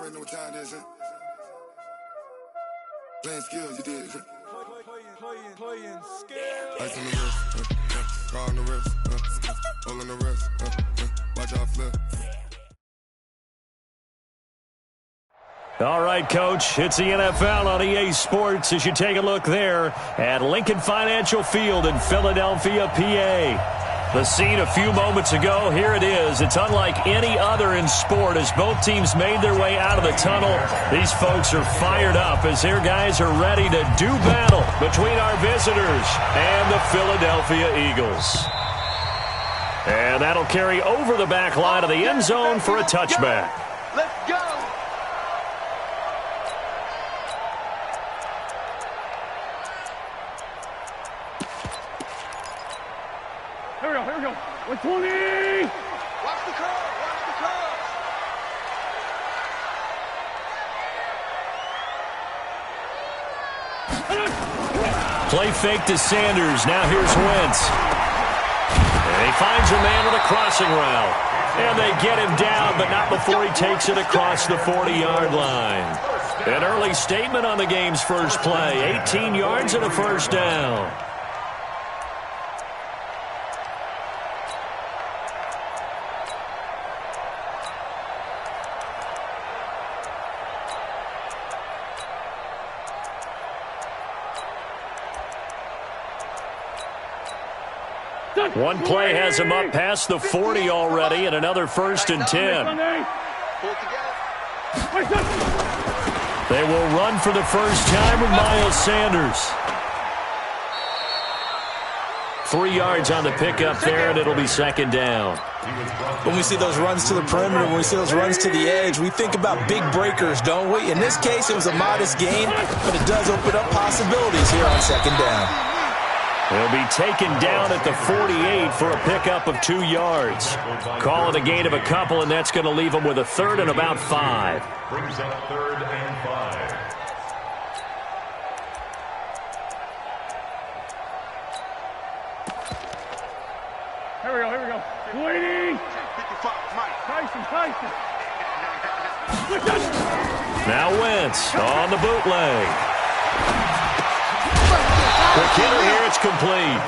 already know what time it is, huh? Playing skills, you did. Playing skills. Ice on the wrist, car on the wrist, hole on the wrist, watch out flip. All right, Coach, it's the NFL on EA Sports as you take a look there at Lincoln Financial Field in Philadelphia, PA. The scene a few moments ago, here it is. It's unlike any other in sport as both teams made their way out of the tunnel. These folks are fired up as their guys are ready to do battle between our visitors and the Philadelphia Eagles. And that'll carry over the back line of the end zone for a touchback. Let's go. Here we go. 120! Watch the curve, Play fake to Sanders. Now here's Wentz. And he finds a man with a crossing route. And they get him down, but not before he takes it across the 40-yard line. An early statement on the game's first play. 18 yards and a first down. One play has him up past the 40 already, and another 1st and 10. They will run for the first time with Miles Sanders. 3 yards on the pickup there, and it'll be 2nd down. When we see those runs to the perimeter, when we see those runs to the edge, we think about big breakers, don't we? In this case, it was a modest gain, but it does open up possibilities here on 2nd down. He'll be taken down at the 48 for a pickup of 2 yards. Call it a gain of a couple, and that's going to leave him with a 3rd and about 5. Brings up 3rd and 5. Here we go. Waiting. 55, Mike. Tyson. Now Wentz on the bootleg. Quick hitter here, it's complete.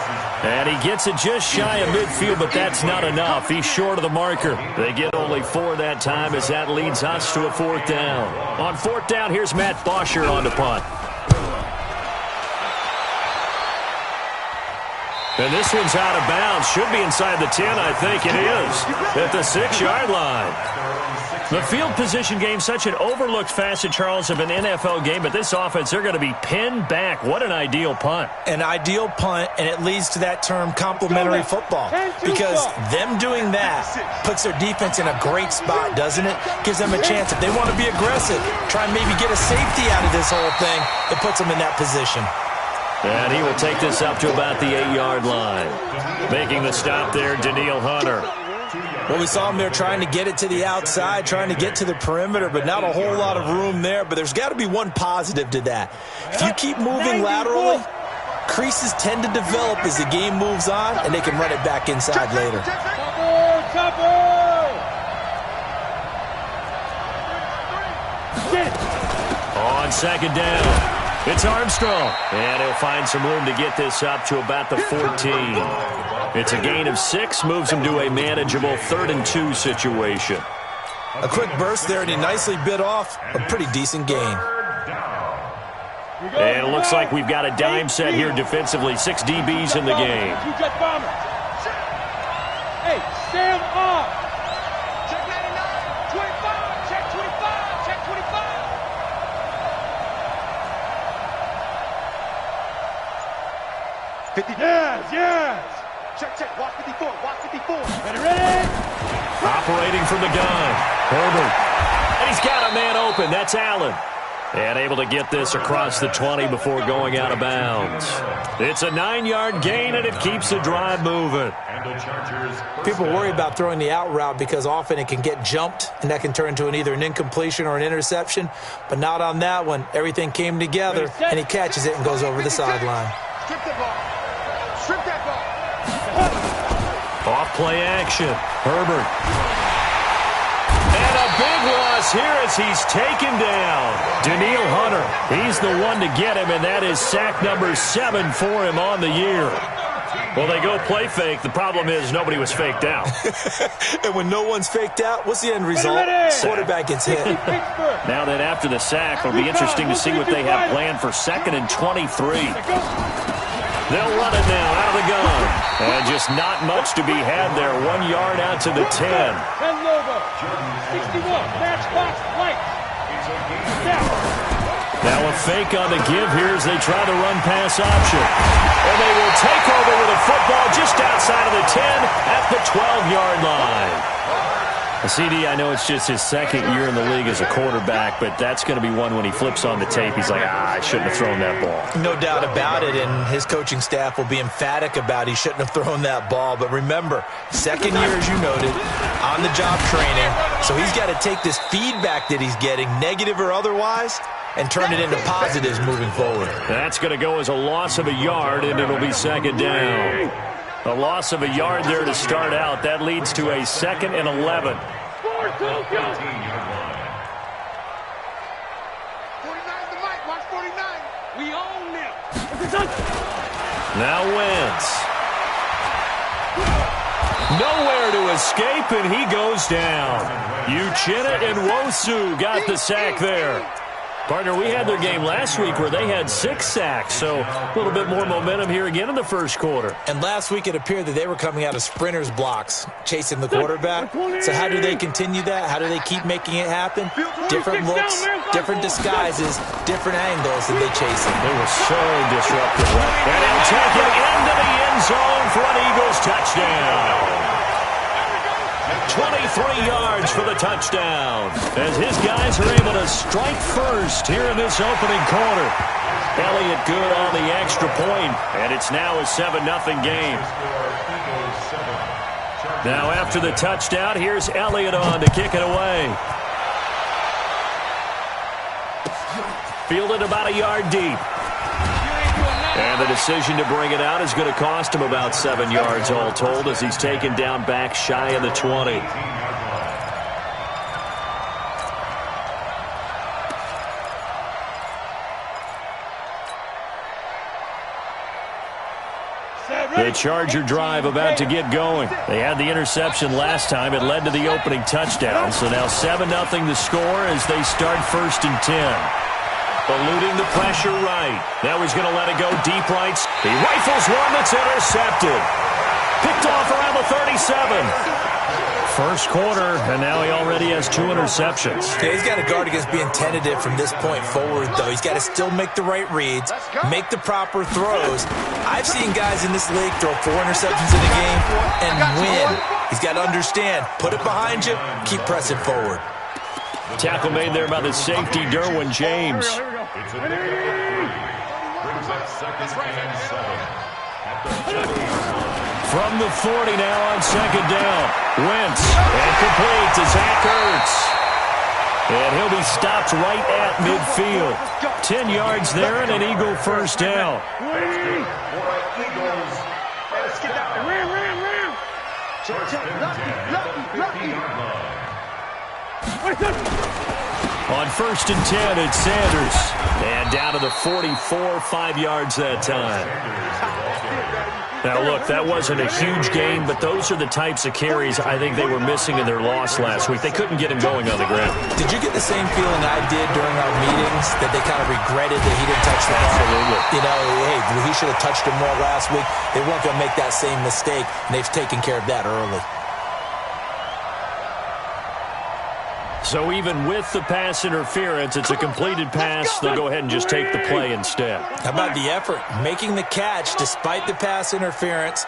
And he gets it just shy of midfield, but that's not enough. He's short of the marker. They get only 4 that time as that leads us to a 4th down. On 4th down, here's Matt Bosher on the punt. And this one's out of bounds. Should be inside the 10, I think it is. At the 6-yard line. The field position game, such an overlooked facet, Charles, of an NFL game, but this offense, they're going to be pinned back. What an ideal punt. An ideal punt, and it leads to that term complementary football, because them doing that puts their defense in a great spot, doesn't it? Gives them a chance. If they want to be aggressive, try and maybe get a safety out of this whole thing, it puts them in that position. And he will take this up to about the 8-yard line. Making the stop there, Danielle Hunter. Well, we saw him there trying to get it to the outside, trying to get to the perimeter, but not a whole lot of room there. But there's got to be one positive to that. If you keep moving laterally, creases tend to develop as the game moves on, and they can run it back inside later. On 2nd down. It's Armstrong, and he'll find some room to get this up to about the 14. It's a gain of 6, moves him to a manageable 3rd and 2 situation. A quick burst there, and he nicely bit off a pretty decent gain. And it looks like we've got a dime set here defensively. 6 DBs in the game. Hey, stand up. Check 99, 25, check 25, check 25. Yes. Check. Watch 54. Ready? Operating from the gun. Herbert. And he's got a man open. That's Allen. And able to get this across the 20 before going out of bounds. It's a 9-yard gain, and it keeps the drive moving. People worry about throwing the out route because often it can get jumped, and that can turn into either an incompletion or an interception. But not on that one. Everything came together, and he catches it and goes over the sideline. Strip that ball. Off play action. Herbert. And a big loss loss here as he's taken down. Daniil Hunter, he's the one to get him, and that is sack number 7 for him on the year. Well, they go play fake. The problem is nobody was faked out. And when no one's faked out, what's the end result? Quarterback gets hit. Now then, after the sack, it'll be interesting to see what they have planned for 2nd and 23. They'll run it now out of the gun. And just not much to be had there. 1 yard out to the 10. 10 logo. 61. Matchbox light. Now a fake on the give here as they try the run-pass option. And they will take over with a football just outside of the 10 at the 12-yard line. CD, I know it's just his 2nd year in the league as a quarterback, but that's going to be one when he flips on the tape. He's like, I shouldn't have thrown that ball. No doubt about it, and his coaching staff will be emphatic about he shouldn't have thrown that ball. But remember, 2nd year, as you noted, on-the-job training, so he's got to take this feedback that he's getting, negative or otherwise, and turn it into positives moving forward. That's going to go as a loss of a yard, and it'll be 2nd down. A loss of a yard there to start out. That leads to a 2nd and 11. 49 the mic. Watch 49. We own them. Now Wentz. Nowhere to escape, and he goes down. Uchenna and Wosu got the sack there. Partner, we had their game last week where they had 6 sacks, so a little bit more momentum here again in the first quarter. And last week it appeared that they were coming out of sprinters blocks, chasing the quarterback. So how do they continue that? How do they keep making it happen? Different looks, different disguises, different angles that they chase him. They were so disruptive. And he'll take it into the end zone for an Eagles touchdown. 23 yards for the touchdown as his guys are able to strike first here in this opening quarter. Elliott good on the extra point, and it's now a 7-0 game. Now after the touchdown, here's Elliott on to kick it away. Fielded about a yard deep. And the decision to bring it out is going to cost him about 7 yards all told as he's taken down back shy of the 20. The Charger drive about to get going. They had the interception last time. It led to the opening touchdown. So now 7-0 the score as they start 1st and 10. Eluding the pressure right. Now he's going to let it go deep right. He rifles one that's intercepted. Picked off around the 37. First quarter, and now he already has 2 interceptions. Okay, he's got to guard against being tentative from this point forward, though. He's got to still make the right reads, make the proper throws. I've seen guys in this league throw 4 interceptions in a game and win. He's got to understand, put it behind you, keep pressing forward. Tackle made there by the safety, Derwin James. From the 40 now on 2nd down. Wentz, and complete to Zach Ertz. And he'll be stopped right at midfield. 10 yards there and an Eagle first down. On 1st and 10, it's Sanders. And down to the 44, 5 yards that time. Now, look, that wasn't a huge gain, but those are the types of carries I think they were missing in their loss last week. They couldn't get him going on the ground. Did you get the same feeling I did during our meetings, that they kind of regretted that he didn't touch the ball? Absolutely. You know, hey, he should have touched him more last week. They weren't going to make that same mistake, and they've taken care of that early. So even with the pass interference, it's a completed pass. They'll go ahead and just take the play instead. How about the effort? Making the catch despite the pass interference.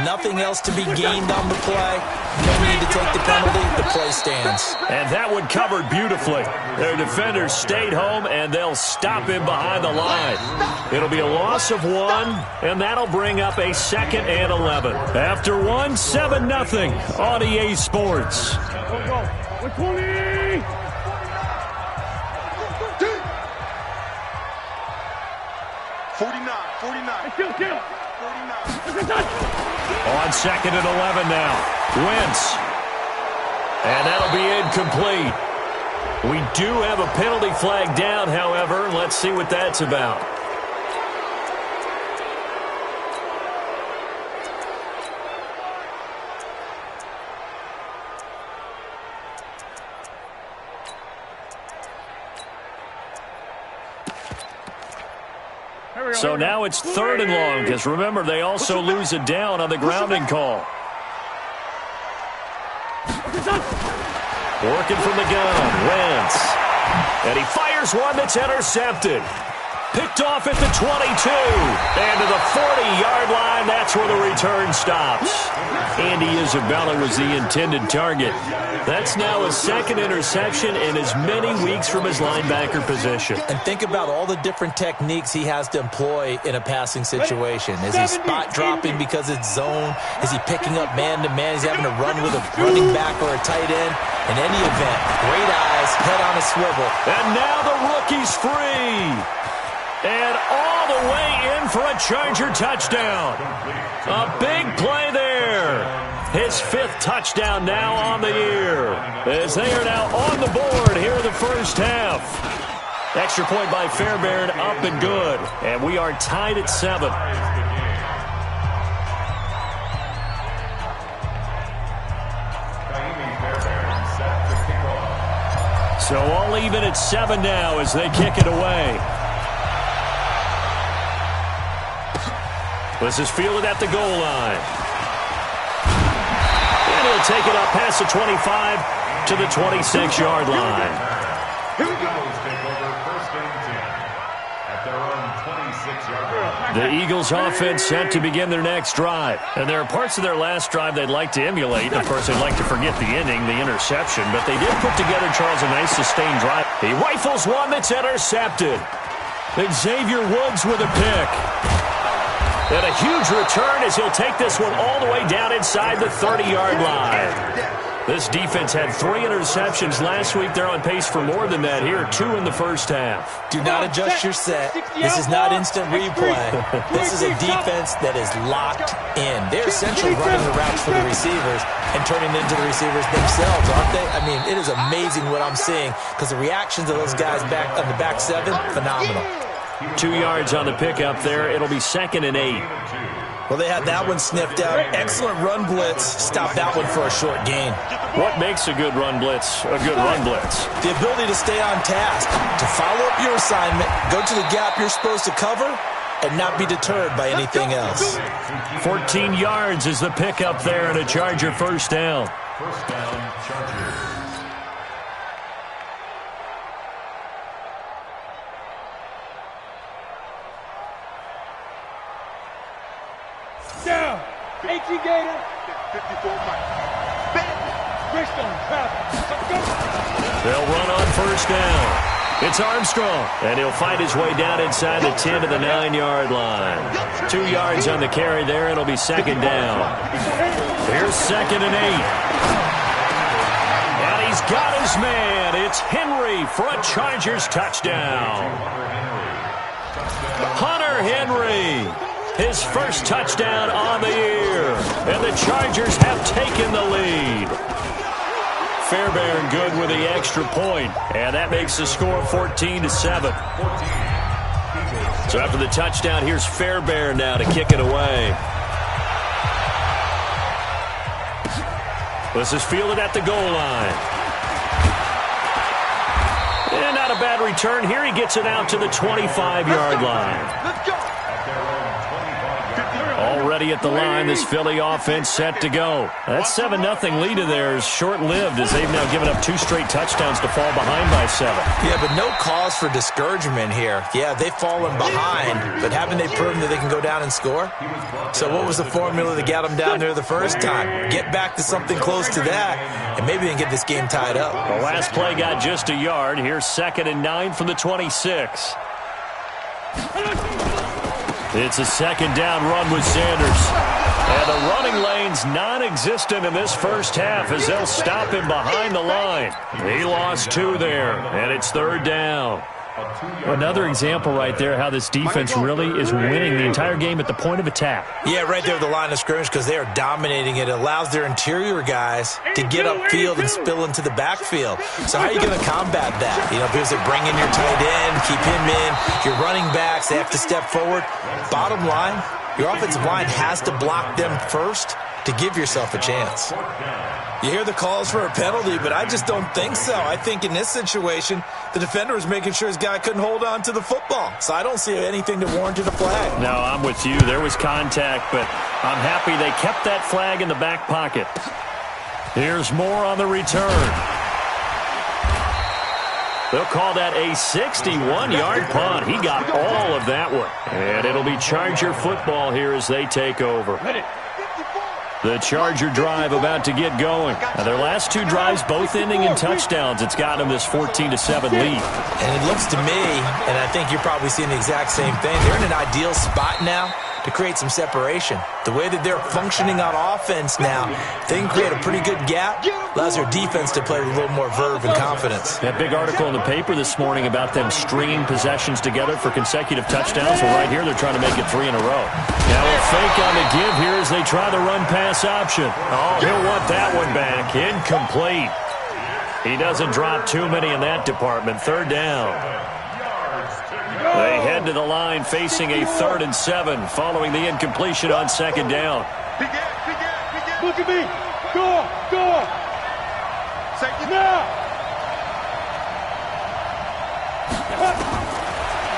Nothing else to be gained on the play. No need to take the penalty. The play stands. And that one covered beautifully. Their defenders stayed home, and they'll stop him behind the line. It'll be a loss of 1, and that'll bring up a 2nd and 11. After 1, 7-0 on EA Sports. 20! 49. On 2nd and 11 now. Wentz. And that'll be incomplete. We do have a penalty flag down, however. Let's see what that's about. So now it's 3rd and long, because remember, they also lose a down on the grounding call. Working from the gun, Wentz. And he fires one that's intercepted. Picked off at the 22. And to the 40-yard line, that's where the return stops. Andy Isabella was the intended target. That's now his 2nd interception in as many weeks from his linebacker position. And think about all the different techniques he has to employ in a passing situation. Is he spot dropping because it's zone? Is he picking up man-to-man? Is he having to run with a running back or a tight end? In any event, great eyes, head on a swivel. And now the rookie's free. And all the way in for a Charger touchdown. A big play there. His 5th touchdown now on the year. As they are now on the board here in the first half. Extra point by Fairbairn, up and good. And we are tied at 7. So all even at 7 now as they kick it away. This is fielded at the goal line. And he'll take it up past the 25 to the 26-yard line. Here we go. Take over 1st and 10 at their own 26-yard line. The Eagles offense set to begin their next drive. And there are parts of their last drive they'd like to emulate. Of course, they'd like to forget the ending, the interception. But they did put together, Charles, a nice sustained drive. He rifles one that's intercepted. Xavier Woods with a pick. And a huge return as he'll take this one all the way down inside the 30-yard line. This defense had 3 interceptions last week. They're on pace for more than that here, 2 in the first half. Do not adjust your set. This is not instant replay. This is a defense that is locked in. They're essentially running the routes for the receivers and turning into the receivers themselves, aren't they? I mean, it is amazing what I'm seeing because the reactions of those guys back on the back 7, phenomenal. 2 yards on the pickup there. It'll be 2nd and 8. Well, they had that one sniffed out. Excellent run blitz. Stop that one for a short gain. What makes a good run blitz a good run blitz? The ability to stay on task, to follow up your assignment, go to the gap you're supposed to cover, and not be deterred by anything else. 14 yards is the pickup there and a Charger first down. First down, Chargers. Down. 18 Gator. 54 Mike. Bridgestone travel. They'll run on first down. It's Armstrong. And he'll fight his way down inside the 10 to the 9-yard line. 2 yards on the carry there. It'll be 2nd down. Here's 2nd and 8. And he's got his man. It's Henry for a Chargers touchdown. Hunter Henry. His first touchdown on the year. And the Chargers have taken the lead. Fairbairn good with the extra point. And that makes the score 14-7. So after the touchdown, here's Fairbairn now to kick it away. This is fielded at the goal line. And not a bad return. Here he gets it out to the 25-yard line. Let's go. Already at the line, this Philly offense set to go. That 7-0 lead of theirs short-lived as they've now given up 2 straight touchdowns to fall behind by 7. Yeah, but no cause for discouragement here. Yeah, they've fallen behind, but haven't they proven that they can go down and score? So what was the formula that got them down there the first time? Get back to something close to that, and maybe they can get this game tied up. The last play got just a yard. Here's 2nd and 9 from the 26. It's a 2nd down run with Sanders. And the running lane's non-existent in this first half as they'll stop him behind the line. He lost 2 there, and it's 3rd down. Another example right there how this defense really is winning the entire game at the point of attack. Yeah, right there at the line of scrimmage because they are dominating it. It allows their interior guys to get upfield and spill into the backfield. So how are you going to combat that? You know, because they bring in your tight end, keep him in, your running backs, they have to step forward. Bottom line, your offensive line has to block them first to give yourself a chance. You hear the calls for a penalty, but I just don't think so. I think in this situation, the defender was making sure his guy couldn't hold on to the football. So I don't see anything that warranted a flag. No, I'm with you. There was contact, but I'm happy they kept that flag in the back pocket. Here's more on the return. They'll call that a 61-yard punt. He got all of that one. And it'll be Charger football here as they take over. The Charger drive about to get going. Now, their last two drives both ending in touchdowns. It's got them this 14-7 lead. And it looks to me, and I think you're probably seeing the exact same thing, they're in an ideal spot now to create some separation. The way that they're functioning on offense now, they can create a pretty good gap. Allows their defense to play with a little more verve and confidence. That big article in the paper this morning about them stringing possessions together for consecutive touchdowns. Well, right here, they're trying to make it 3 in a row. Now a fake on the give here as they try the run-pass option. Oh, he'll want that one back. Incomplete. He doesn't drop too many in that department. 3rd down. They head to the line facing a 3rd and 7 following the incompletion on 2nd down. Look at me. Go. Say it now.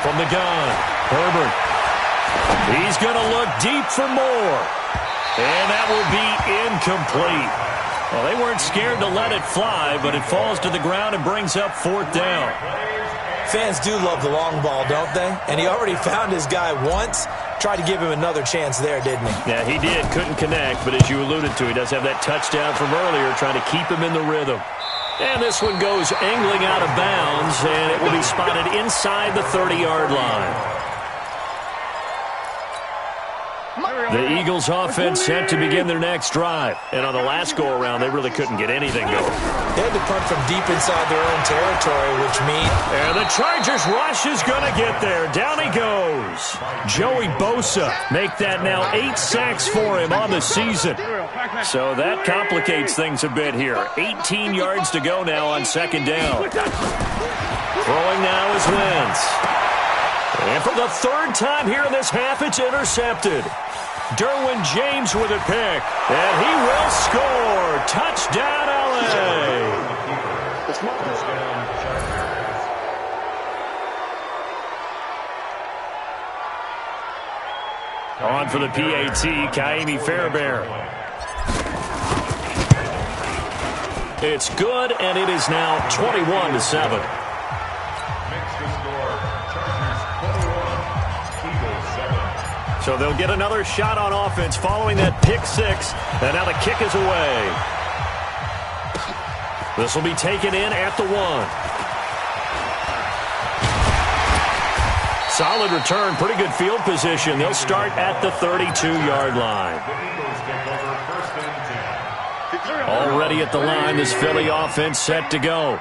From the gun, Herbert. He's going to look deep for more. And that will be incomplete. Well, they weren't scared to let it fly, but it falls to the ground and brings up 4th down. Fans do love the long ball, don't they? And he already found his guy once. Tried to give him another chance there, didn't he? Yeah, he did. Couldn't connect, but as you alluded to, he does have that touchdown from earlier, trying to keep him in the rhythm. And this one goes angling out of bounds, and it will be spotted inside the 30-yard line. The Eagles offense set to begin their next drive. And on the last go-around, they really couldn't get anything going. They had to punt from deep inside their own territory, which means... And the Chargers rush is going to get there. Down he goes. Joey Bosa make that now 8 sacks for him on the season. So that complicates things a bit here. 18 yards to go now on 2nd down. Throwing now is Wentz. And for the 3rd time here in this half, it's intercepted. Derwin James with a pick, and he will score. Touchdown, L.A. On for the PAT, Kaimi Fairbairn. It's good, and it is now 21-7. So they'll get another shot on offense following that pick 6. And now the kick is away. This will be taken in at the 1. Solid return, pretty good field position. They'll start at the 32-yard line. Already at the line, this Philly offense set to go.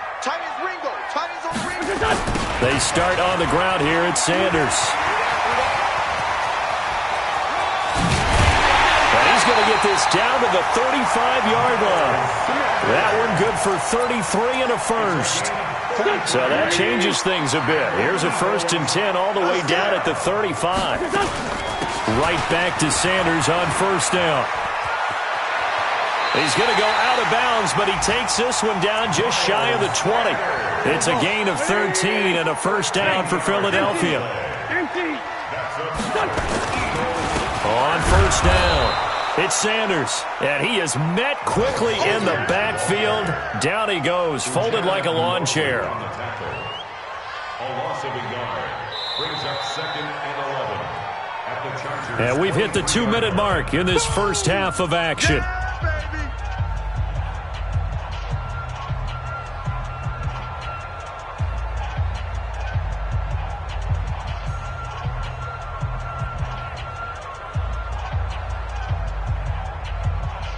They start on the ground here at Sanders. He's going to get this down to the 35-yard line. That one good for 33 and a first. So that changes things a bit. Here's a 1st and 10 all the way down at the 35. Right back to Sanders on 1st down. He's going to go out of bounds, but he takes this one down just shy of the 20. It's a gain of 13 and a 1st down for Philadelphia. On 1st down. It's Sanders, and he is met quickly in the backfield. Down he goes, folded like a lawn chair. A loss of a yard brings up 2nd and 11 at the Chargers. And we've hit the 2-minute mark in this first half of action.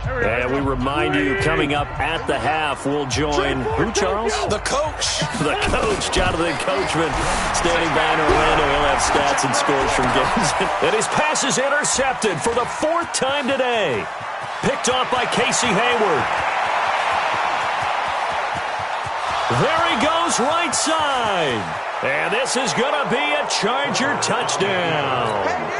And we remind you, coming up at the half, we'll join who, Charles? The coach. The coach, Jonathan Coachman, standing by in Orlando. He'll have stats and scores from games. And his pass is intercepted for the 4th time today. Picked off by Casey Hayward. There he goes, right side. And this is going to be a Charger touchdown.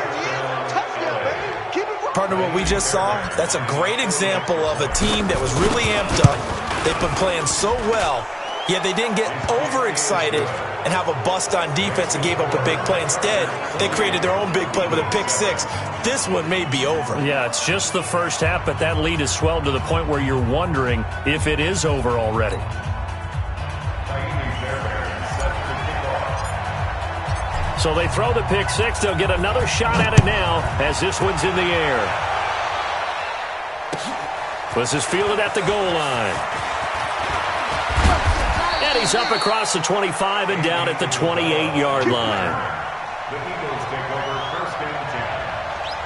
Partner, what we just saw, that's a great example of a team that was really amped up. They've been playing so well, yet they didn't get overexcited and have a bust on defense and gave up a big play. Instead, they created their own big play with a pick six. This one may be over. Yeah, it's just the first half, but that lead has swelled to the point where you're wondering if it is over already. So they throw the pick six. They'll get another shot at it now as this one's in the air. This is fielded at the goal line. And he's up across the 25 and down at the 28-yard line. The Eagles take over 1st and 10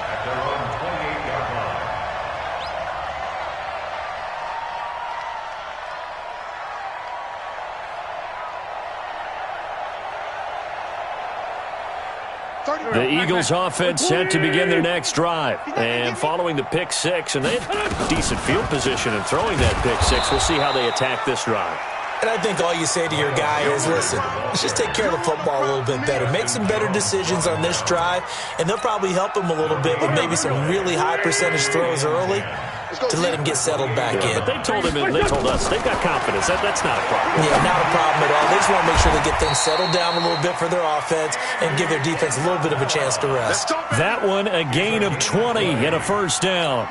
at their own 28-yard line. The Eagles offense set to begin their next drive. And following the pick six, and they have decent field position in throwing that pick six. We'll see how they attack this drive. And I think all you say to your guy is, listen, let's just take care of the football a little bit better. Make some better decisions on this drive, and they'll probably help him a little bit with maybe some really high percentage throws early to let him get settled back in. But they told him, and they told us, they've got confidence. That's not a problem. Yeah, not a problem at all. They just want to make sure they get things settled down a little bit for their offense and give their defense a little bit of a chance to rest. That one, a gain of 20 and a 1st down.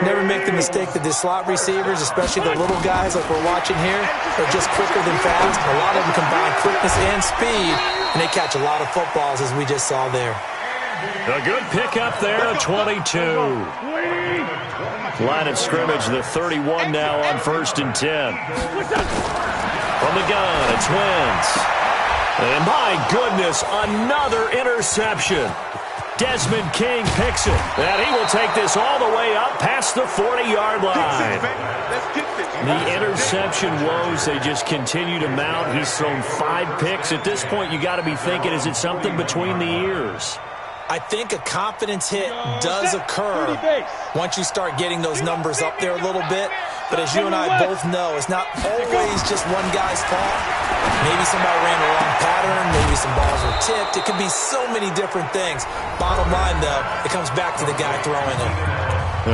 Never make the mistake that the slot receivers, especially the little guys like we're watching here, are just quicker than fast. A lot of them combine quickness and speed, and they catch a lot of footballs, as we just saw there. A good pickup there, 22. Line of scrimmage, the 31 now on 1st and 10. From the gun, it's Wentz. And my goodness, another interception. Desmond King picks it. And he will take this all the way up past the 40-yard line. The interception woes, they just continue to mount. He's thrown 5 picks. At this point, you got to be thinking, is it something between the ears? I think a confidence hit does occur once you start getting those numbers up there a little bit. But as you and I both know, it's not always just one guy's fault. Maybe somebody ran the wrong pattern. Maybe some balls were tipped. It could be so many different things. Bottom line, though, it comes back to the guy throwing them.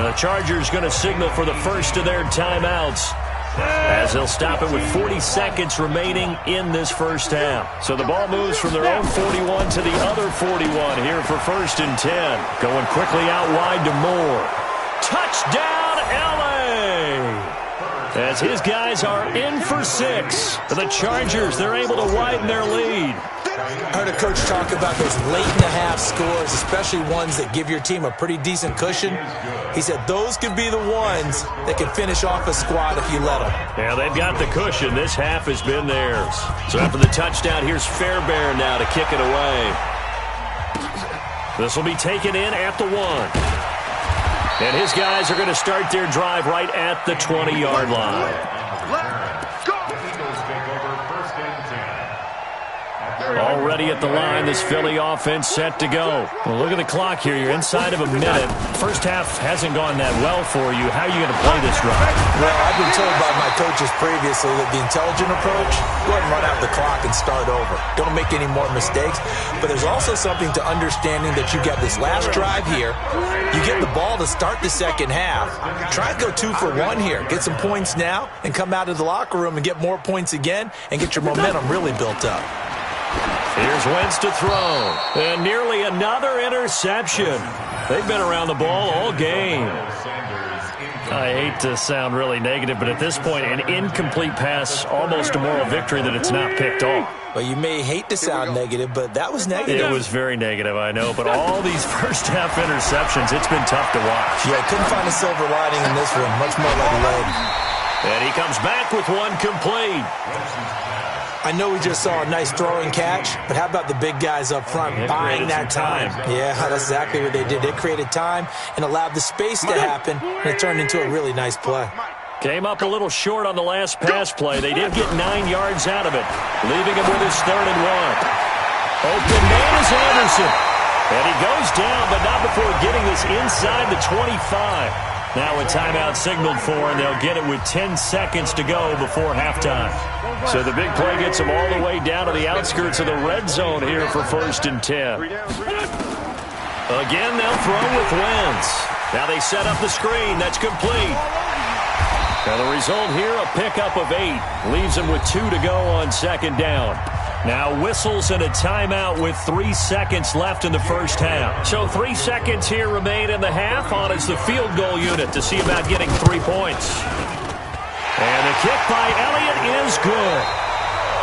The Chargers going to signal for the first of their timeouts, as they'll stop it with 40 seconds remaining in this first half. So the ball moves from their own 41 to the other 41 here for 1st and 10. Going quickly out wide to Moore. Touchdown, L.A. As his guys are in for 6. The Chargers, they're able to widen their lead. I heard a coach talk about those late-in-the-half scores, especially ones that give your team a pretty decent cushion. He said those could be the ones that can finish off a squad if you let them. Yeah, they've got the cushion. This half has been theirs. So after the touchdown, here's Fairbairn now to kick it away. This will be taken in at the 1. And his guys are going to start their drive right at the 20-yard line. Already at the line, this Philly offense set to go. Well, look at the clock here. You're inside of a minute. First half hasn't gone that well for you. How are you going to play this drive? Well, I've been told by my coaches previously that the intelligent approach, go ahead and run out the clock and start over. Don't make any more mistakes. But there's also something to understanding that you got this last drive here. You get the ball to start the second half. Try and go 2 for 1 here. Get some points now and come out of the locker room and get more points again and get your momentum really built up. Here's Wentz to throw. And nearly another interception. They've been around the ball all game. I hate to sound really negative, but at this point, an incomplete pass, almost a moral victory that it's not picked off. Well, you may hate to sound negative, but that was negative. It was very negative, I know. But all these first-half interceptions, it's been tough to watch. Yeah, I couldn't find a silver lining in this one. Much more like lead. And he comes back with one complete. I know we just saw a nice throwing catch, but how about the big guys up front buying that time? Yeah, that's exactly what they did. They created time and allowed the space to happen, and it turned into a really nice play. Came up a little short on the last pass play. They did get 9 yards out of it, leaving him with his 3rd and 1. Open man is Anderson. And he goes down, but not before getting this inside the 25. Now a timeout signaled for, and they'll get it with 10 seconds to go before halftime. So the big play gets them all the way down to the outskirts of the red zone here for 1st and 10. Again, they'll throw with Wentz. Now they set up the screen. That's complete. Now the result here, a pickup of 8. Leaves them with 2 to go on 2nd down. Now whistles and a timeout with 3 seconds left in the first half. So 3 seconds here remain in the half. On is the field goal unit to see about getting 3 points. And the kick by Elliott is good.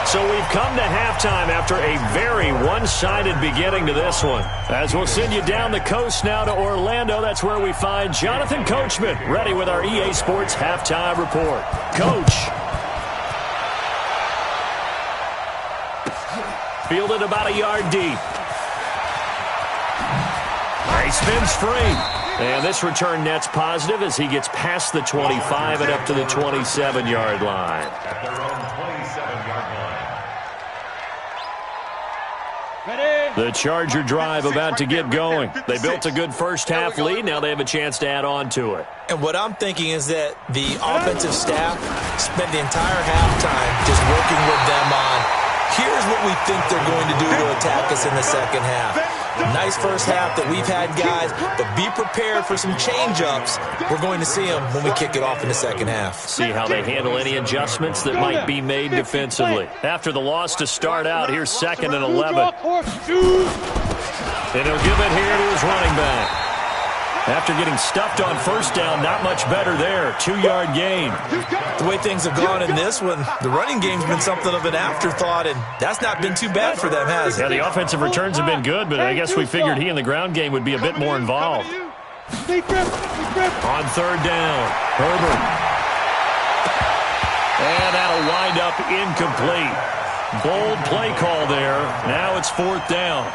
So we've come to halftime after a very one-sided beginning to this one. As we'll send you down the coast now to Orlando, that's where we find Jonathan Coachman, ready with our EA Sports Halftime Report. Coach. Fielded about a yard deep. He spins free. And this return net's positive as he gets past the 25 and up to the 27-yard line. At their own 27-yard line. The Charger drive about to get going. They built a good first half lead. Now they have a chance to add on to it. And what I'm thinking is that the offensive staff spent the entire halftime just working with them on, here's what we think they're going to do to attack us in the second half. Nice first half that we've had, guys, but be prepared for some change-ups. We're going to see them when we kick it off in the second half. See how they handle any adjustments that might be made defensively. After the loss to start out, here's 2nd and 11. And he'll give it here to his running back. After getting stuffed on first down, not much better there. 2-yard gain. The way things have gone in this one, the running game's been something of an afterthought, and that's not been too bad for them, has it? Yeah, the offensive returns have been good, but I guess we figured he in the ground game would be a bit more involved. On 3rd down, Herbert. And that'll wind up incomplete. Bold play call there. Now it's 4th down.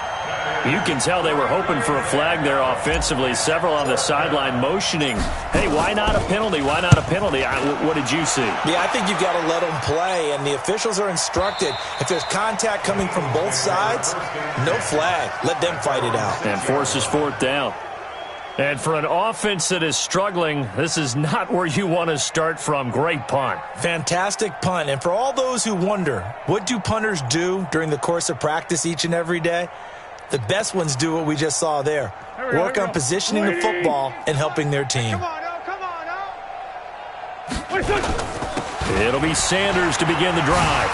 You can tell they were hoping for a flag there offensively. Several on the sideline motioning, hey, why not a penalty? Why not a penalty? What did you see? Yeah, I think you've got to let them play, and the officials are instructed. If there's contact coming from both sides, no flag. Let them fight it out. And forces 4th down. And for an offense that is struggling, this is not where you want to start from. Great punt. Fantastic punt. And for all those who wonder, what do punters do during the course of practice each and every day? The best ones do what we just saw there. Work on positioning the football and helping their team. It'll be Sanders to begin the drive.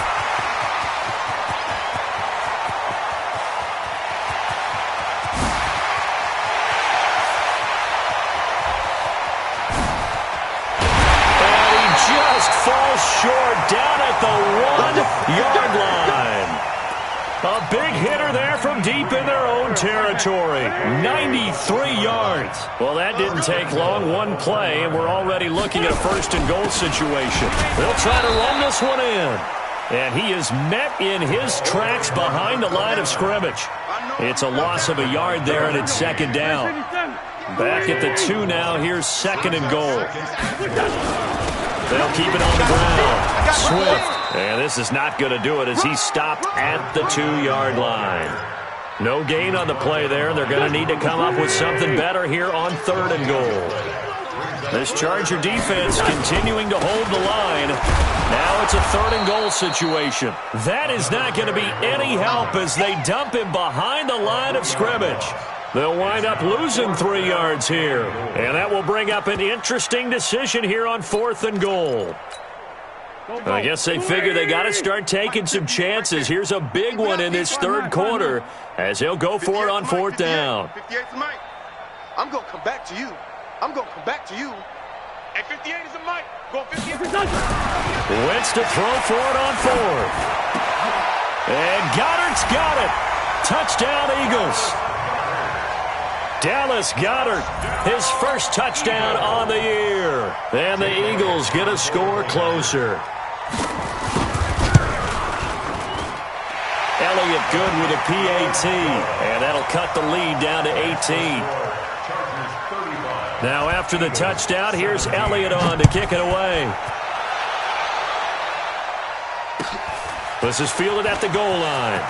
And he just falls short down at the 1-yard line. A big hitter there from deep in their own territory. 93 yards. Well, that didn't take long. One play, and we're already looking at a 1st and goal situation. They'll try to run this one in. And he is met in his tracks behind the line of scrimmage. It's a loss of a yard there, and it's 2nd down. Back at the 2 now. Here's 2nd and goal. They'll keep it on the ground. Swift. And this is not going to do it as he stopped at the 2-yard line. No gain on the play there, and they're going to need to come up with something better here on 3rd and goal. This Charger defense continuing to hold the line. Now it's a 3rd and goal situation. That is not going to be any help as they dump him behind the line of scrimmage. They'll wind up losing 3 yards here. And that will bring up an interesting decision here on 4th and goal. I guess they figure they got to start taking some chances. Here's a big one in this 3rd quarter as he'll go for it on 4th down. 58's the mic. I'm going to come back to you. I'm going to come back to you. And 58 is the mic. Go 58. Wentz to throw for it on 4th. And Goddard's got it. Touchdown, Eagles. Dallas Goedert, his first touchdown on the year. And the Eagles get a score closer. Elliott good with a PAT. And that'll cut the lead down to 18. Now after the touchdown, here's Elliott on to kick it away. This is fielded at the goal line.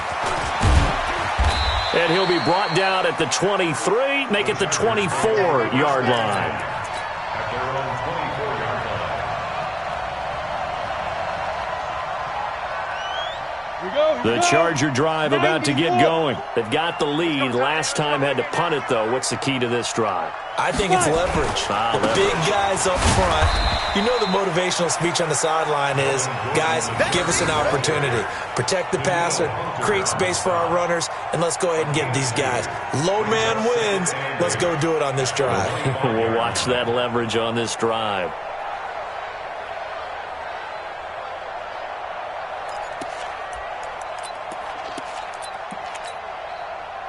And he'll be brought down at the 23, make it the 24-yard line. The Charger drive about to get going. They've got the lead. Last time had to punt it, though. What's the key to this drive? I think it's leverage. The big guys up front. You know the motivational speech on the sideline is, guys, give us an opportunity. Protect the passer, create space for our runners, and let's go ahead and get these guys. Low man wins. Let's go do it on this drive. We'll watch that leverage on this drive.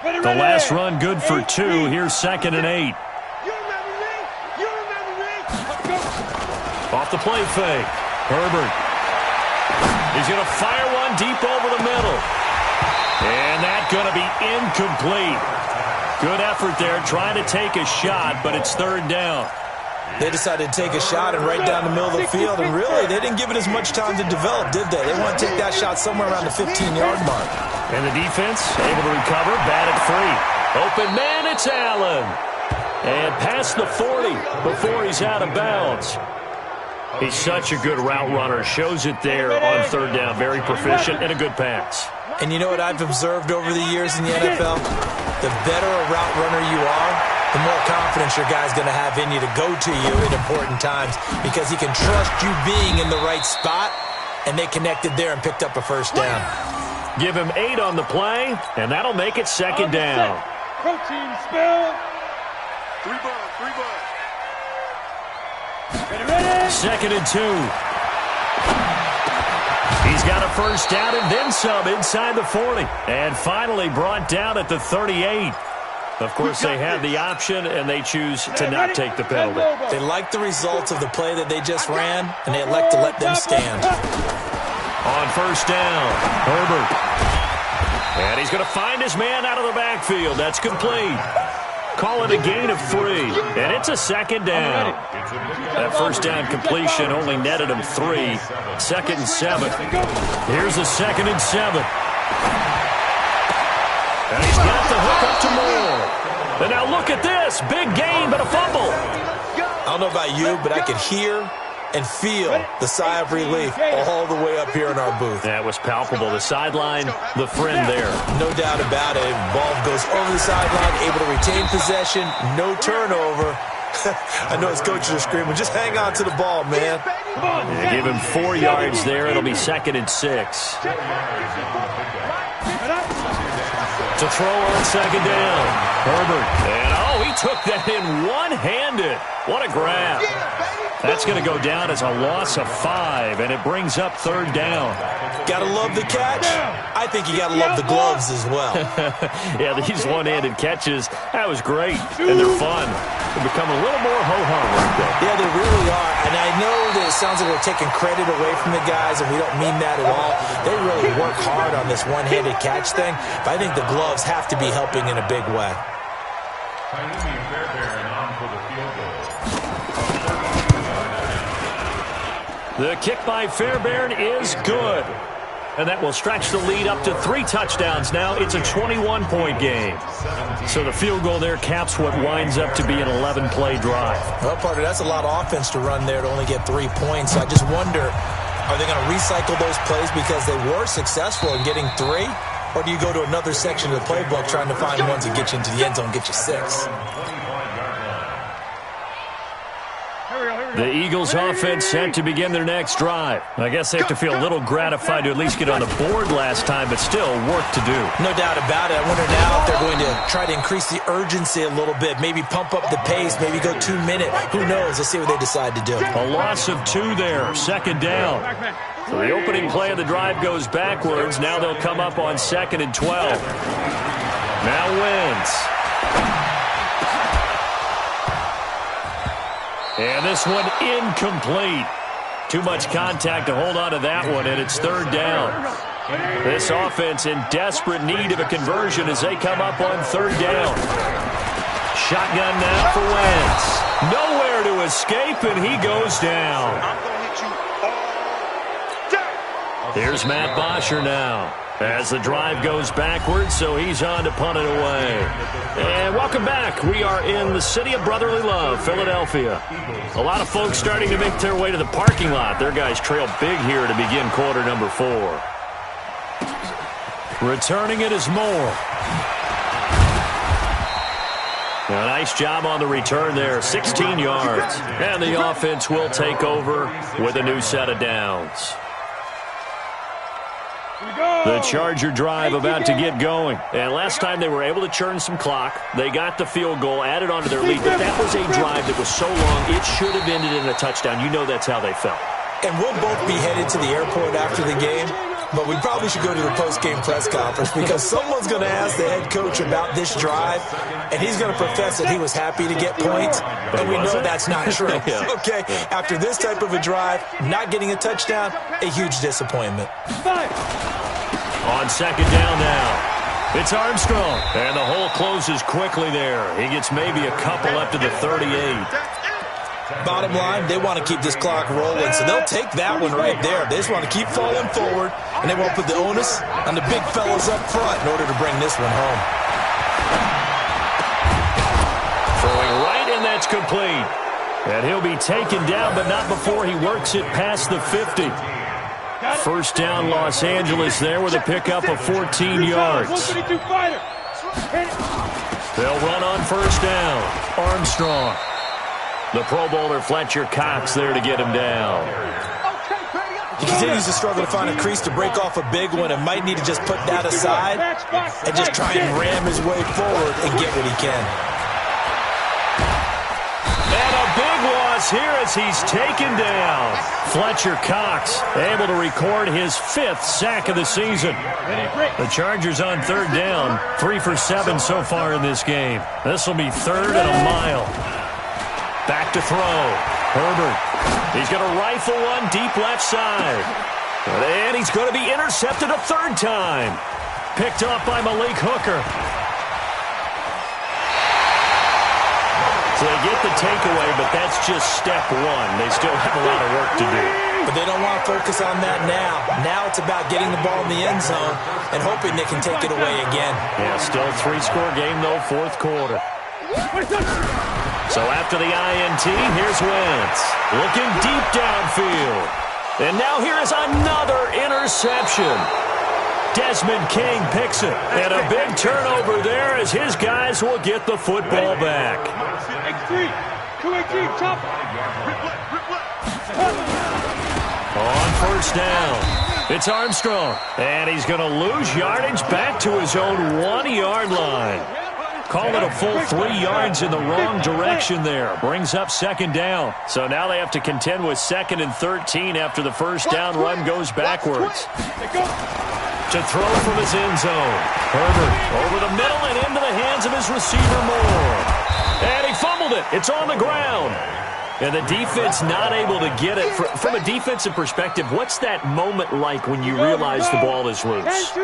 The last run good for 2. Here's 2nd and 8. Off the play fake. Herbert. He's going to fire one deep over the middle. And that's going to be incomplete. Good effort there trying to take a shot, but it's 3rd down. They decided to take a shot and right down the middle of the field, and really, they didn't give it as much time to develop, did they? They want to take that shot somewhere around the 15-yard mark. And the defense able to recover, batted free. Open man, it's Allen. And past the 40 before he's out of bounds. He's such a good route runner. Shows it there on 3rd down. Very proficient and a good pass. And you know what I've observed over the years in the NFL? The better a route runner you are, the more confidence your guy's going to have in you to go to you at important times because he can trust you being in the right spot, and they connected there and picked up a 1st down. Give him 8 on the play, and that'll make it 2nd down. Protein spill. 3 bud, 3 bud. 2nd and 2. He's got a 1st down and then some inside the 40. And finally brought down at the 38. Of course, they have the option, and they choose to not take the penalty. They like the results of the play that they just ran, and they elect to let them stand. On 1st down, Herbert. And he's going to find his man out of the backfield. That's complete. Call it a gain of 3, and it's a 2nd down. That 1st down completion only netted him 3. 2nd and 7. Here's a 2nd and 7. And he's got the hook up to Moore. And now look at this. Big gain, but a fumble. I don't know about you, but I could hear and feel the sigh of relief all the way up here in our booth. That was palpable. The sideline, the friend there. No doubt about it. Ball goes over the sideline, able to retain possession, no turnover. I know his coaches are screaming, just hang on to the ball, man. They give him 4 yards there. It'll be 2nd and 6. To throw on 2nd down. Herbert. And, he took that in one-handed. What a grab. That's going to go down as a loss of 5, and it brings up 3rd down. Got to love the catch. I think you got to love the gloves as well. Yeah, these one-handed catches, that was great, and they're fun. They become a little more ho-hum right there. Yeah, they really are, and I know that it sounds like we're taking credit away from the guys, and we don't mean that at all. They really work hard on this one-handed catch thing, but I think the gloves have to be helping in a big way. The kick by Fairbairn is good. And that will stretch the lead up to 3 touchdowns now. It's a 21-point game. So the field goal there caps what winds up to be an 11-play drive. Well, partner, that's a lot of offense to run there to only get 3 points. So I just wonder, are they going to recycle those plays because they were successful in getting 3? Or do you go to another section of the playbook trying to find ones that get you into the end zone and get you 6? The Eagles offense set to begin their next drive. I guess they have to feel a little gratified to at least get on the board last time, but still work to do. No doubt about it. I wonder now if they're going to try to increase the urgency a little bit, maybe pump up the pace, maybe go 2-minute. Who knows? Let's see what they decide to do. A loss of 2 there, 2nd down. So the opening play of the drive goes backwards. Now they'll come up on 2nd and 12. Now wins. And this one incomplete. Too much contact to hold on to that one, and it's 3rd down. This offense in desperate need of a conversion as they come up on third down. Shotgun now for Wentz. Nowhere to escape, and he goes down. I'm going to hit you all day. Here's Matt Bosher now as the drive goes backwards, so he's on to punt it away. And welcome back. We are in the city of brotherly love, Philadelphia. A lot of folks starting to make their way to the parking lot. Their guys trail big here to begin quarter number 4. Returning it is Moore. A nice job on the return there, 16 yards. And the offense will take over with a new set of downs. The Charger drive about to get going. And last time they were able to churn some clock. They got the field goal, added on to their lead. But that was a drive that was so long, it should have ended in a touchdown. You know that's how they felt. And we'll both be headed to the airport after the game. But we probably should go to the post-game press conference because someone's going to ask the head coach about this drive, and he's going to profess that he was happy to get points, and we know that's not true. Okay, after this type of a drive, not getting a touchdown, a huge disappointment. On second down now, it's Armstrong, and the hole closes quickly there. He gets maybe a couple up to the 38. Bottom line, they want to keep this clock rolling, so they'll take that one right there. They just want to keep falling forward, and they won't put the onus on the big fellas up front in order to bring this one home. Throwing right, and that's complete. And he'll be taken down, but not before he works it past the 50. First down, Los Angeles there with a pickup of 14 yards. They'll run on first down. Armstrong. The Pro Bowler Fletcher Cox there to get him down. He continues to struggle to find a crease to break off a big one and might need to just put that aside and just try and ram his way forward and get what he can. And a big loss here as he's taken down. Fletcher Cox able to record his 5th sack of the season. The Chargers on third down, 3 for 7 so far in this game. This will be third and a mile. Back to throw. Herbert. He's going to rifle one deep left side. And he's going to be intercepted a third time. Picked off by Malik Hooker. So they get the takeaway, but that's just step one. They still have a lot of work to do. But they don't want to focus on that now. Now it's about getting the ball in the end zone and hoping they can take it away again. Yeah, still 3-score game, though, 4th quarter. So after the INT, here's Wentz. Looking deep downfield. And now here is another interception. Desmond King picks it. And a big turnover there as his guys will get the football back. On first down, it's Armstrong. And he's going to lose yardage back to his own 1-yard line. Call it a full 3 yards in the wrong direction there. Brings up second down. So now they have to contend with 2nd and 13 after the first down run goes backwards. To throw from his end zone. Herbert over the middle and into the hands of his receiver Moore. And he fumbled it. It's on the ground. And the defense not able to get it. From a defensive perspective, what's that moment like when you realize the ball is loose?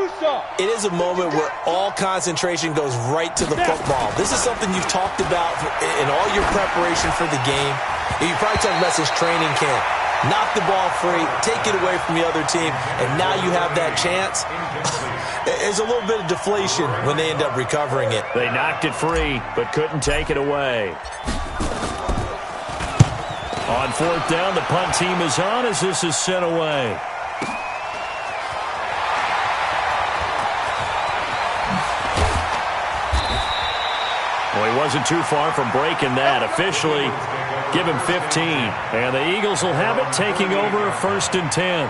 It is a moment where all concentration goes right to the football. This is something you've talked about in all your preparation for the game. You probably talked about since training camp. Knock the ball free, take it away from the other team, and now you have that chance. There's a little bit of deflation when they end up recovering it. They knocked it free, but couldn't take it away. On fourth down, the punt team is on as this is sent away. Well, he wasn't too far from breaking that. Officially, give him 15. And the Eagles will have it, taking over 1st and 10.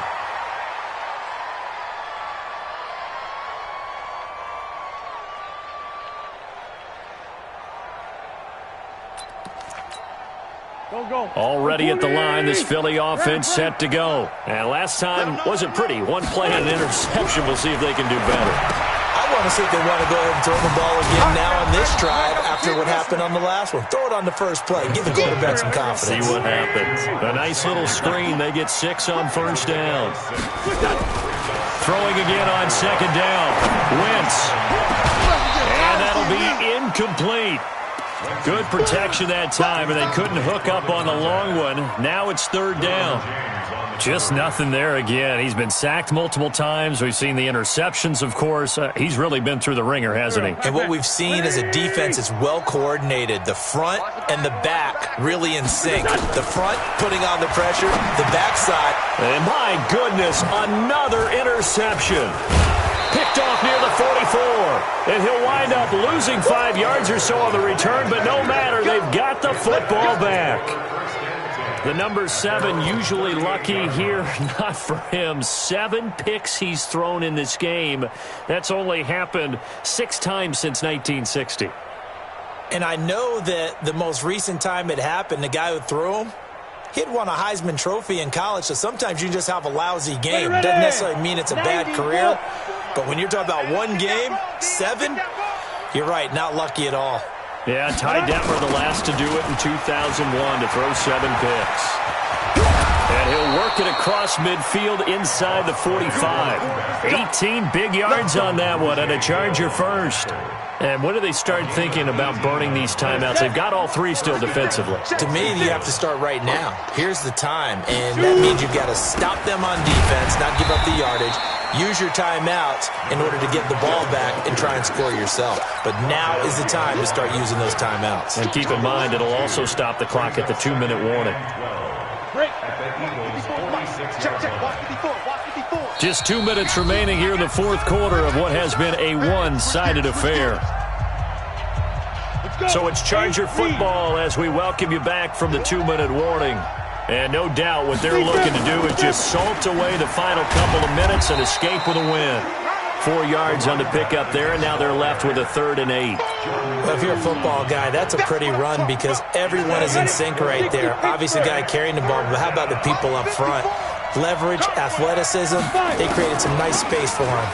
Already at the line, this Philly offense set to go. And last time wasn't pretty. One play and an interception. We'll see if they can do better. I want to see if they want to go ahead and throw the ball again now on this drive after what happened on the last one. Throw it on the first play. Give the quarterback some confidence. See what happens. A nice little screen. They get 6 on first down. Throwing again on second down. Wentz. And that'll be incomplete. Good protection that time, and they couldn't hook up on the long one. Now it's third down. Just nothing there again. He's been sacked multiple times. We've seen the interceptions, of course. He's really been through the ringer, hasn't he? And what we've seen is a defense that's well coordinated. The front and the back really in sync. The front putting on the pressure, the backside. And my goodness, another interception. Picked off near the 44. And he'll wind up losing 5 yards or so on the return, but no matter, they've got the football back. The number 7 usually lucky here. Not for him. 7 picks he's thrown in this game. That's only happened 6 times since 1960. And I know that the most recent time it happened, the guy who threw him, he'd won a Heisman Trophy in college, so sometimes you just have a lousy game. Doesn't necessarily mean it's a bad career. But when you're talking about one game, 7, you're right, not lucky at all. Yeah, Ty Detmer the last to do it in 2001 to throw 7 picks. And he'll work it across midfield inside the 45. 18 big yards on that one, and a Charger first. And when do they start thinking about burning these timeouts? They've got all 3 still defensively. To me, you have to start right now. Here's the time, and that means you've got to stop them on defense, not give up the yardage. Use your timeouts in order to get the ball back and try and score yourself. But now is the time to start using those timeouts. And keep in mind, it'll also stop the clock at the 2-minute warning. Just 2 minutes remaining here in the fourth quarter of what has been a one-sided affair. So it's Charger football as we welcome you back from the 2-minute warning. And no doubt what they're looking to do is just salt away the final couple of minutes and escape with a win. 4 yards on the pickup there, and now they're left with a 3rd and 8. Well, if you're a football guy, that's a pretty run because everyone is in sync right there. Obviously, the guy carrying the ball, but how about the people up front? Leverage, athleticism, they created some nice space for him.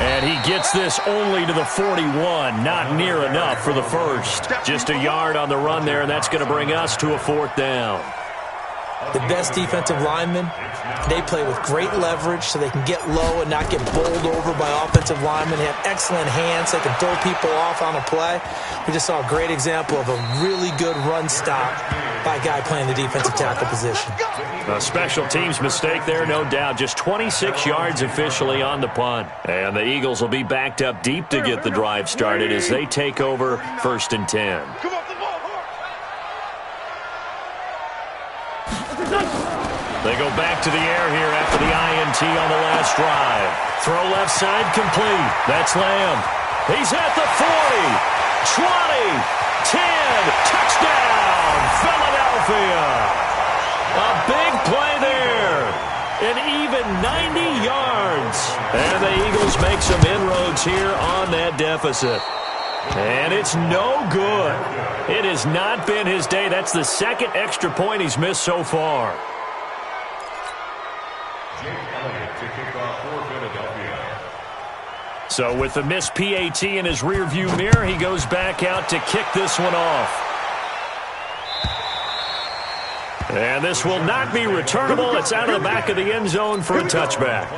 And he gets this only to the 41, not near enough for the first. Just a yard on the run there, and that's going to bring us to a 4th down. The best defensive linemen, they play with great leverage so they can get low and not get bowled over by offensive linemen. They have excellent hands. They can throw people off on a play. We just saw a great example of a really good run stop by a guy playing the defensive tackle position. A special teams mistake there, no doubt. Just 26 yards officially on the punt. And the Eagles will be backed up deep to get the drive started as they take over 1st and 10. They go back to the air here after the INT on the last drive. Throw left side complete. That's Lamb. He's at the 40, 20, 10. Touchdown, Philadelphia. A big play there. An even 90 yards. And the Eagles make some inroads here on that deficit. And it's no good. It has not been his day. That's the 2nd extra point he's missed so far. So with the missed PAT in his rearview mirror, he goes back out to kick this one off. And this will not be returnable. It's out of the back of the end zone for a touchback.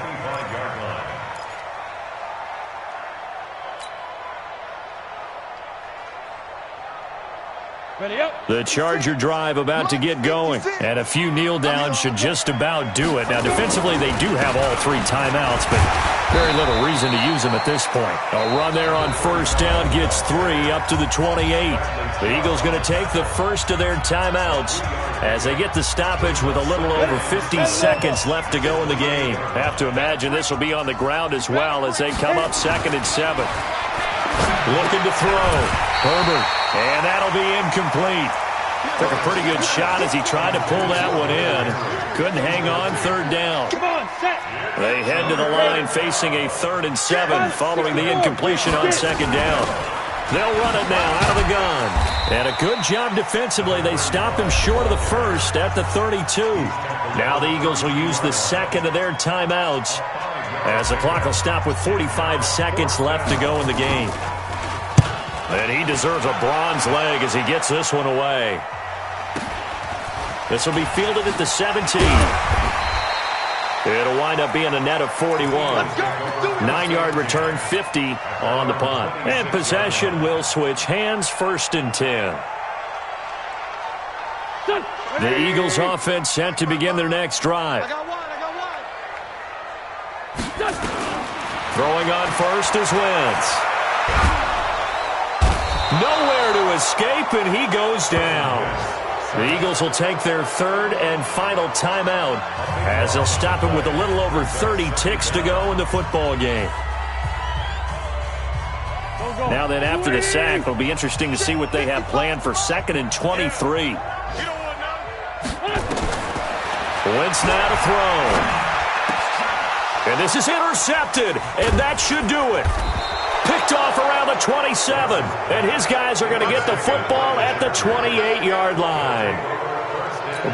The Charger drive about to get going. And a few kneel downs should just about do it. Now, defensively, they do have all 3 timeouts, but very little reason to use them at this point. A run there on 1st down gets 3 up to the 28. The Eagles going to take the first of their timeouts as they get the stoppage with a little over 50 seconds left to go in the game. Have to imagine this will be on the ground as well as they come up 2nd and 7. Looking to throw. Herbert. And that'll be incomplete. Took a pretty good shot as he tried to pull that one in. Couldn't hang on 3rd down. They head to the line facing a 3rd and 7 following the incompletion on 2nd down. They'll run it now out of the gun. And a good job defensively. They stop him short of the first at the 32. Now the Eagles will use the 2nd of their timeouts as the clock will stop with 45 seconds left to go in the game. And he deserves a bronze leg as he gets this one away. This will be fielded at the 17. It'll wind up being a net of 41. 9-yard return, 50 on the punt. And possession will switch hands, 1st and 10. The Eagles offense set to begin their next drive. Throwing on first is Wentz. Nowhere to escape, and he goes down. The Eagles will take their 3rd and final timeout as they'll stop him with a little over 30 ticks to go in the football game. Now then, after the sack, it'll be interesting to see what they have planned for 2nd and 23. Wentz now to throw. And this is intercepted, and that should do it. Picked off around the 27, and his guys are going to get the football at the 28-yard line.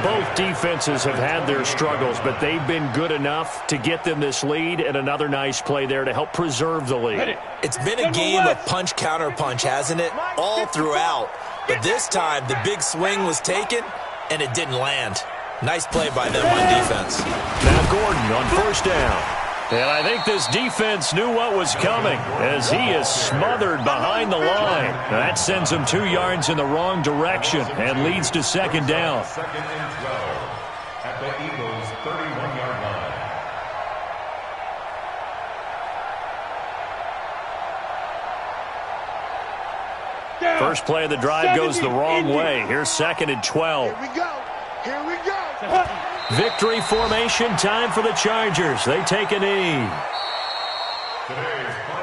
Both defenses have had their struggles, but they've been good enough to get them this lead, and another nice play there to help preserve the lead. It's been a game of punch-counter-punch, hasn't it? All throughout. But this time, the big swing was taken, and it didn't land. Nice play by them on defense. Now Gordon on 1st down. And I think this defense knew what was coming as he is smothered behind the line. Now that sends him 2 yards in the wrong direction and leads to 2nd down. 2nd and 12 at the Eagles' 31-yard line. First play of the drive goes the wrong way. Here's 2nd and 12. Here we go. Here we go. Victory formation time for the Chargers. They take a knee. Today's